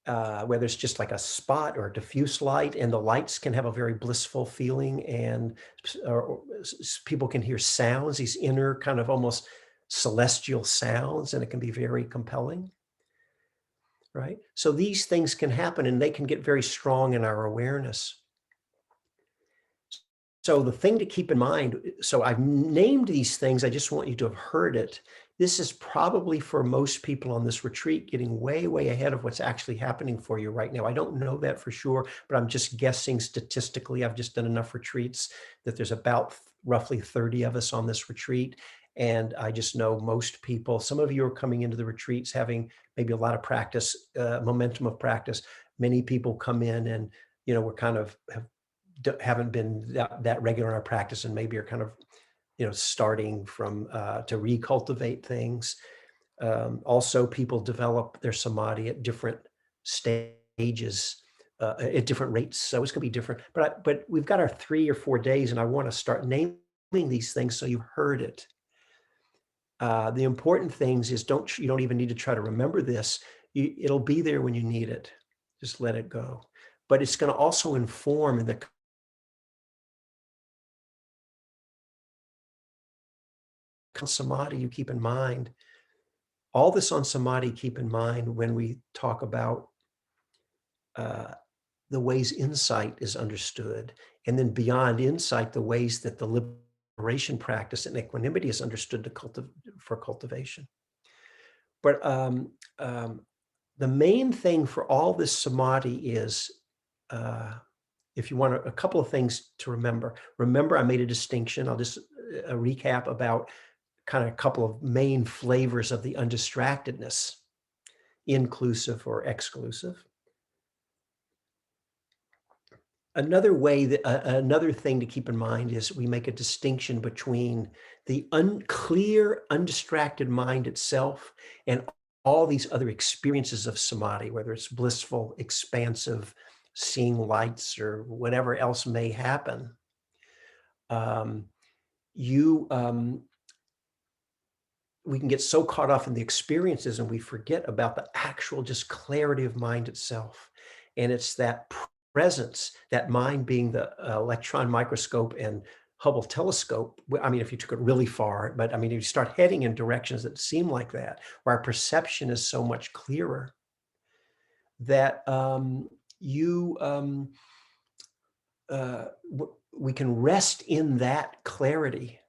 where there's just like a spot or a diffuse light, and the lights can have a very blissful feeling, and people can hear sounds, these inner kind of almost celestial sounds, and it can be very compelling, right? So these things can happen, and they can get very strong in our awareness. So the thing to keep in mind, so I've named these things, I just want you to have heard it. This is probably for most people on this retreat getting way, way ahead of what's actually happening for you right now. I don't know that for sure, but I'm just guessing statistically. I've just done enough retreats that there's about roughly 30 of us on this retreat. And I just know most people, some of you are coming into the retreats having maybe a lot of practice, momentum of practice. Many people come in and, we're kind of haven't been that regular in our practice and maybe are kind of, starting from to recultivate things. Also, people develop their samadhi at different stages, at different rates. So it's going to be different. But we've got our 3 or 4 days, and I want to start naming these things so you've heard it. The important things is you don't even need to try to remember this. It'll be there when you need it. Just let it go. But it's going to also inform in the samadhi you keep in mind. All this on samadhi keep in mind when we talk about the ways insight is understood, and then beyond insight, the ways that the liberation practice and equanimity is understood for cultivation. But the main thing for all this samadhi is, if you want a couple of things to remember. Remember, I made a distinction. I'll just recap about kind of a couple of main flavors of the undistractedness, inclusive or exclusive. Another thing to keep in mind is we make a distinction between the unclear, undistracted mind itself and all these other experiences of samadhi, whether it's blissful, expansive, seeing lights, or whatever else may happen. We can get so caught up in the experiences and we forget about the actual just clarity of mind itself. And it's that presence, that mind being the electron microscope and Hubble telescope. I mean, if you took it really far, but I mean, if you start heading in directions that seem like that, where our perception is so much clearer, that we can rest in that clarity,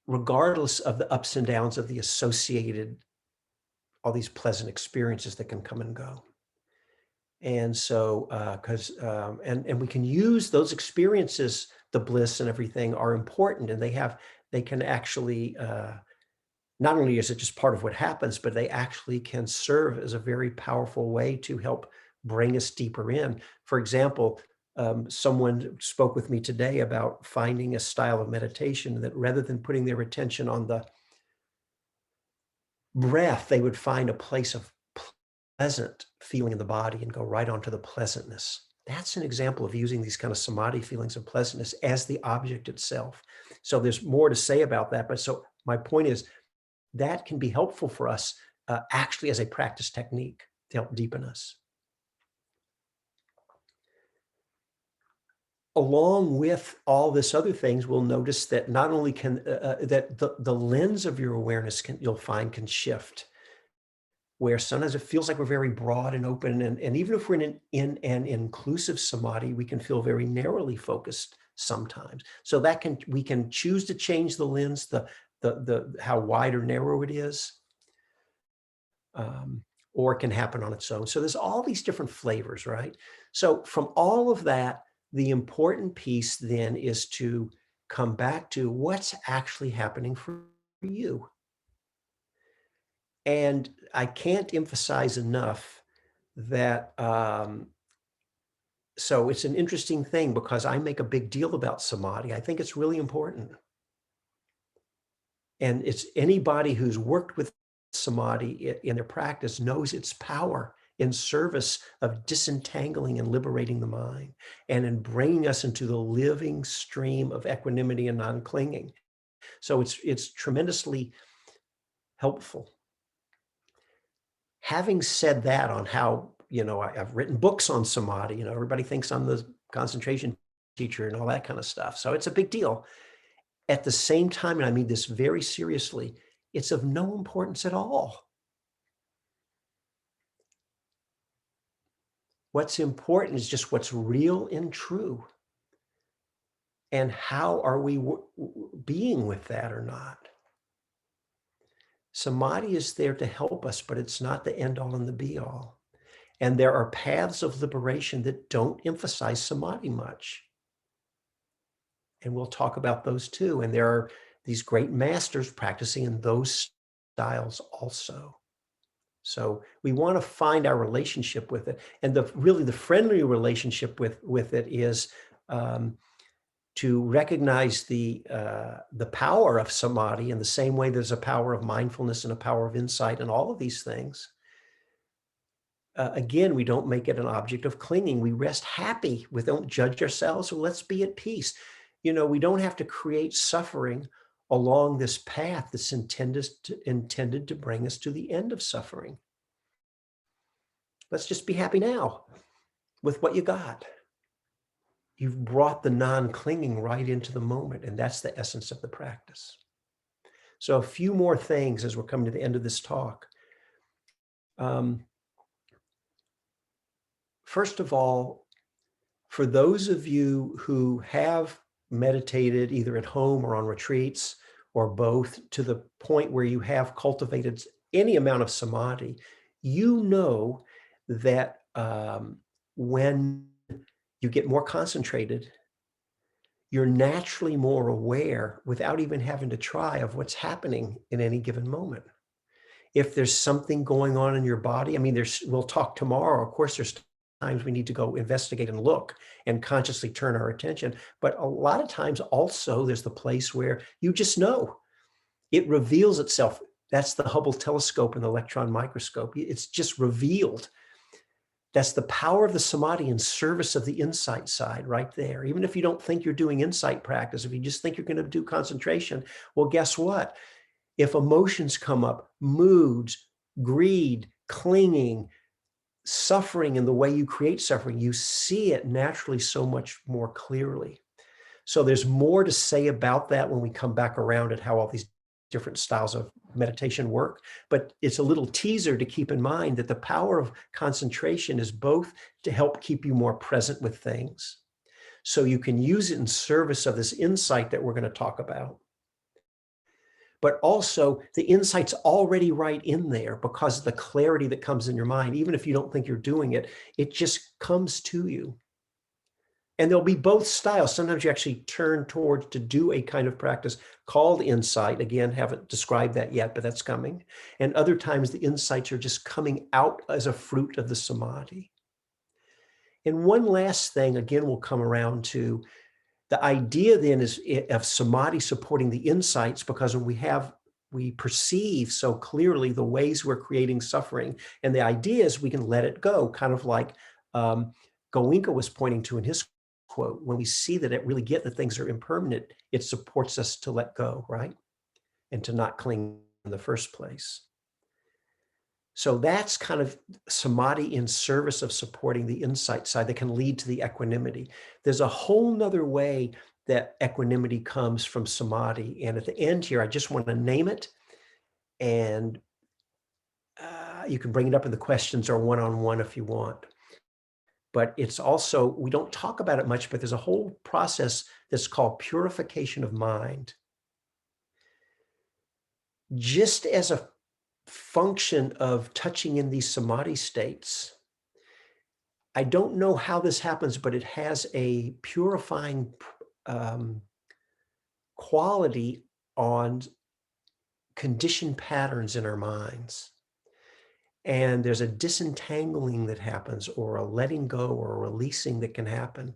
regardless of the ups and downs of the associated, all these pleasant experiences that can come and go. And so, and we can use those experiences, the bliss and everything are important, and they can actually, not only is it just part of what happens, but they actually can serve as a very powerful way to help bring us deeper in. For example, someone spoke with me today about finding a style of meditation that rather than putting their attention on the breath, they would find a place of pleasant feeling in the body and go right onto the pleasantness. That's an example of using these kind of samadhi feelings of pleasantness as the object itself. So there's more to say about that. But so my point is that can be helpful for us actually as a practice technique to help deepen us. Along with all this other things, we'll notice that not only can that the lens of your awareness you'll find can shift, where sometimes it feels like we're very broad and open, and even if we're in an inclusive samadhi, we can feel very narrowly focused sometimes. So we can choose to change the lens, the how wide or narrow it is, or it can happen on its own. So there's all these different flavors, right? So from all of that, the important piece then is to come back to what's actually happening for you. And I can't emphasize enough that, so it's an interesting thing because I make a big deal about samadhi. I think it's really important. And it's anybody who's worked with samadhi in their practice knows its power in service of disentangling and liberating the mind and in bringing us into the living stream of equanimity and non-clinging. So it's tremendously helpful. Having said that on how, I've written books on samadhi, everybody thinks I'm the concentration teacher and all that kind of stuff. So it's a big deal. At the same time, and I mean this very seriously, it's of no importance at all. What's important is just what's real and true. And how are we being with that or not? Samadhi is there to help us, but it's not the end all and the be all. And there are paths of liberation that don't emphasize samadhi much. And we'll talk about those too. And there are these great masters practicing in those styles also. So we want to find our relationship with it. And really the friendly relationship with it is to recognize the power of samadhi in the same way there's a power of mindfulness and a power of insight and all of these things. Again, we don't make it an object of clinging. We rest happy. We don't judge ourselves. So let's be at peace. We don't have to create suffering along this path that's intended to bring us to the end of suffering. Let's just be happy now with what you got. You've brought the non-clinging right into the moment, and that's the essence of the practice. So a few more things as we're coming to the end of this talk. First of all, for those of you who have meditated either at home or on retreats or both to the point where you have cultivated any amount of samadhi, you know that when you get more concentrated, you're naturally more aware without even having to try of what's happening in any given moment. If there's something going on in your body, I mean, we'll talk tomorrow. Of course, there's times we need to go investigate and look and consciously turn our attention. But a lot of times also there's the place where you just know. It reveals itself. That's the Hubble telescope and the electron microscope. It's just revealed. That's the power of the samadhi in service of the insight side right there. Even if you don't think you're doing insight practice, if you just think you're going to do concentration, well, guess what? If emotions come up, moods, greed, clinging, suffering in the way you create suffering, you see it naturally so much more clearly. So there's more to say about that when we come back around at how all these different styles of meditation work. But it's a little teaser to keep in mind that the power of concentration is both to help keep you more present with things, so you can use it in service of this insight that we're going to talk about. But also the insight's already right in there because of the clarity that comes in your mind. Even if you don't think you're doing it, it just comes to you. And there'll be both styles. Sometimes you actually turn towards to do a kind of practice called insight. Again, haven't described that yet, but that's coming. And other times the insights are just coming out as a fruit of the samadhi. And one last thing, again, we'll come around to the idea then is of samadhi supporting the insights, because when we perceive so clearly the ways we're creating suffering, and the idea is we can let it go, kind of like Goenka was pointing to in his quote. When we see that it really get that things are impermanent, it supports us to let go, right? And to not cling in the first place. So that's kind of samadhi in service of supporting the insight side that can lead to the equanimity. There's a whole nother way that equanimity comes from samadhi. And at the end here, I just want to name it. And you can bring it up in the questions or one-on-one if you want. But it's also, we don't talk about it much, but there's a whole process that's called purification of mind. Just as a function of touching in these samadhi states, I don't know how this happens, but it has a purifying quality on conditioned patterns in our minds. And there's a disentangling that happens, or a letting go or a releasing that can happen.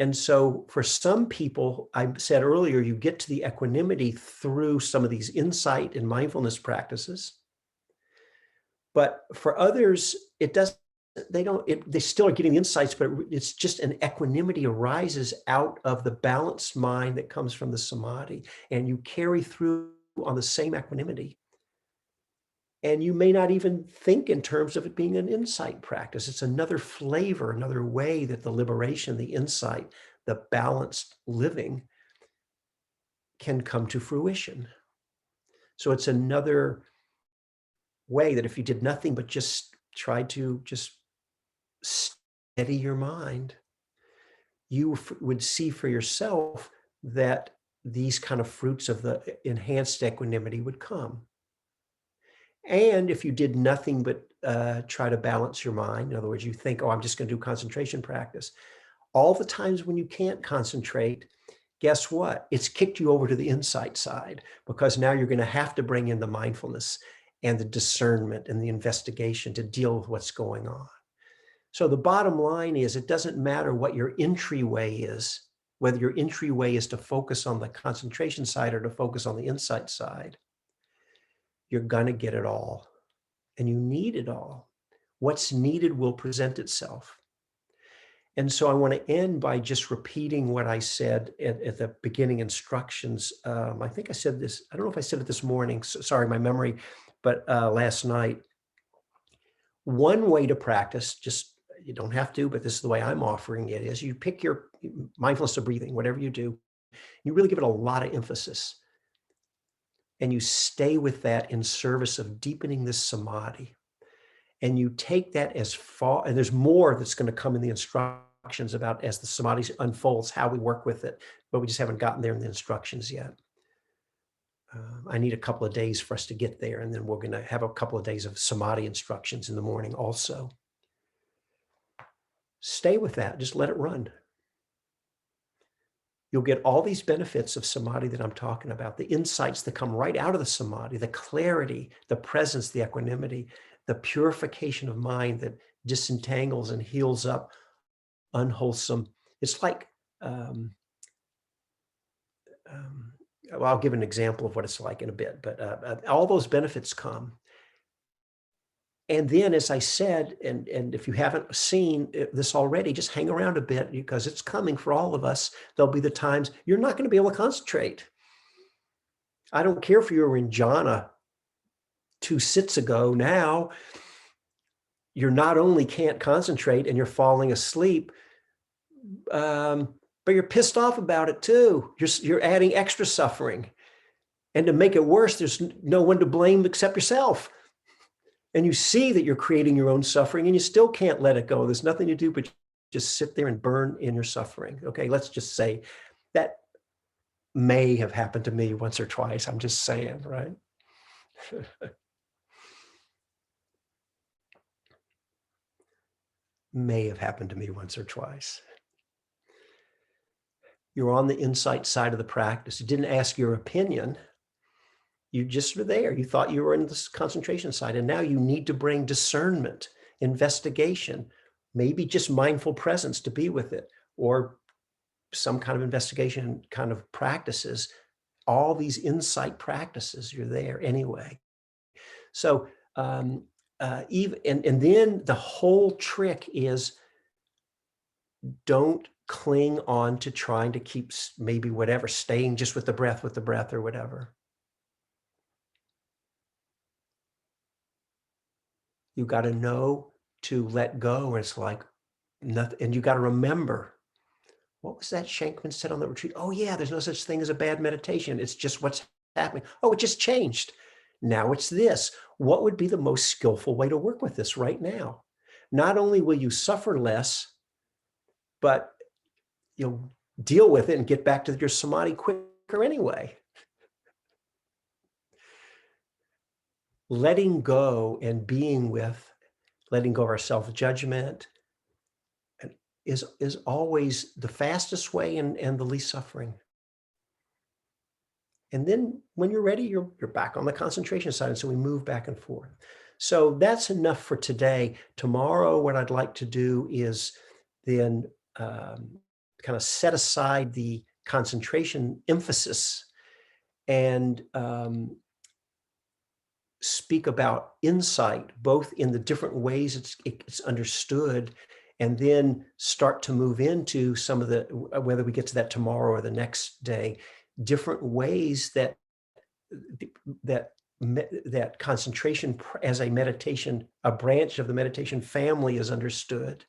And so for some people, I said earlier, you get to the equanimity through some of these insight and mindfulness practices. But for others, it doesn't, they still are getting insights, but it's just an equanimity arises out of the balanced mind that comes from the samadhi. And you carry through on the same equanimity. And you may not even think in terms of it being an insight practice. It's another flavor, another way that the liberation, the insight, the balanced living can come to fruition. So it's another way that if you did nothing but just try to just steady your mind, you would see for yourself that these kind of fruits of the enhanced equanimity would come. And if you did nothing but try to balance your mind, in other words, you think, oh, I'm just going to do concentration practice. All the times when you can't concentrate, guess what? It's kicked you over to the insight side, because now you're going to have to bring in the mindfulness and the discernment and the investigation to deal with what's going on. So the bottom line is, it doesn't matter what your entryway is, whether your entryway is to focus on the concentration side or to focus on the insight side. You're going to get it all, and you need it all. What's needed will present itself. And so I want to end by just repeating what I said at the beginning instructions. I think I said this, I don't know if I said it this morning, so, sorry, my memory, but last night. One way to practice, just, you don't have to, but this is the way I'm offering it, is you pick your mindfulness of breathing, whatever you do, you really give it a lot of emphasis. And you stay with that in service of deepening this samadhi. And you take that as far, and there's more that's going to come in the instructions about, as the samadhi unfolds, how we work with it, but we just haven't gotten there in the instructions yet. I need a couple of days for us to get there, and then we're going to have a couple of days of samadhi instructions in the morning also. Stay with that. Just let it run. You'll get all these benefits of samadhi that I'm talking about, the insights that come right out of the samadhi, the clarity, the presence, the equanimity, the purification of mind that disentangles and heals up unwholesome. It's like, well, I'll give an example of what it's like in a bit, but all those benefits come. And then, as I said, and if you haven't seen this already, just hang around a bit, because it's coming for all of us. There'll be the times you're not going to be able to concentrate. I don't care if you were in jhana 2 sits ago. Now, you're not only can't concentrate and you're falling asleep, but you're pissed off about it too. You're adding extra suffering. And to make it worse, there's no one to blame except yourself. And you see that you're creating your own suffering, and you still can't let it go. There's nothing to do but just sit there and burn in your suffering. Okay, let's just say that may have happened to me once or twice. I'm just saying, right? May have happened to me once or twice. You're on the insight side of the practice. You didn't ask your opinion. You just were there. You thought you were in this concentration side, and now you need to bring discernment, investigation, maybe just mindful presence to be with it, or some kind of investigation kind of practices. All these insight practices, you're there anyway. So even and then the whole trick is, don't cling on to trying to keep maybe whatever, staying just with the breath or whatever. You got to know to let go. And it's like nothing. And you got to remember, what was that Shankman said on the retreat? Oh yeah, there's no such thing as a bad meditation. It's just what's happening. Oh, it just changed. Now it's this. What would be the most skillful way to work with this right now? Not only will you suffer less, but you'll deal with it and get back to your samadhi quicker anyway. Letting go and being with, letting go of our self-judgment is always the fastest way and the least suffering. And then when you're ready, you're back on the concentration side. And so we move back and forth. So that's enough for today. Tomorrow, what I'd like to do is then kind of set aside the concentration emphasis and speak about insight, both in the different ways it's understood, and then start to move into some of the, whether we get to that tomorrow or the next day, different ways that concentration as a meditation, a branch of the meditation family is understood,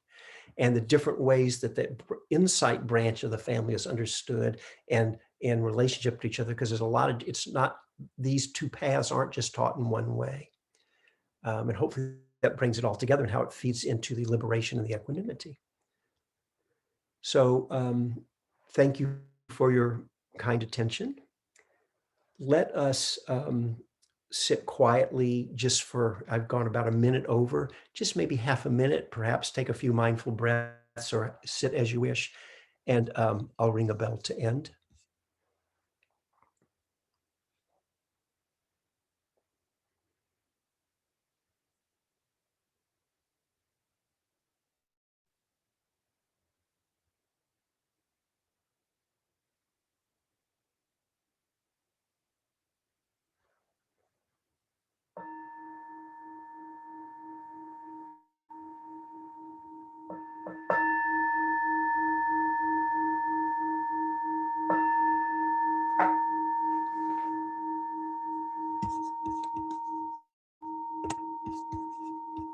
and the different ways that the insight branch of the family is understood and in relationship to each other, because there's a lot of, it's not, these two paths aren't just taught in one way. And hopefully that brings it all together and how it feeds into the liberation and the equanimity. So thank you for your kind attention. Let us sit quietly just for, I've gone about a minute over, just maybe half a minute, perhaps take a few mindful breaths or sit as you wish, and I'll ring a bell to end.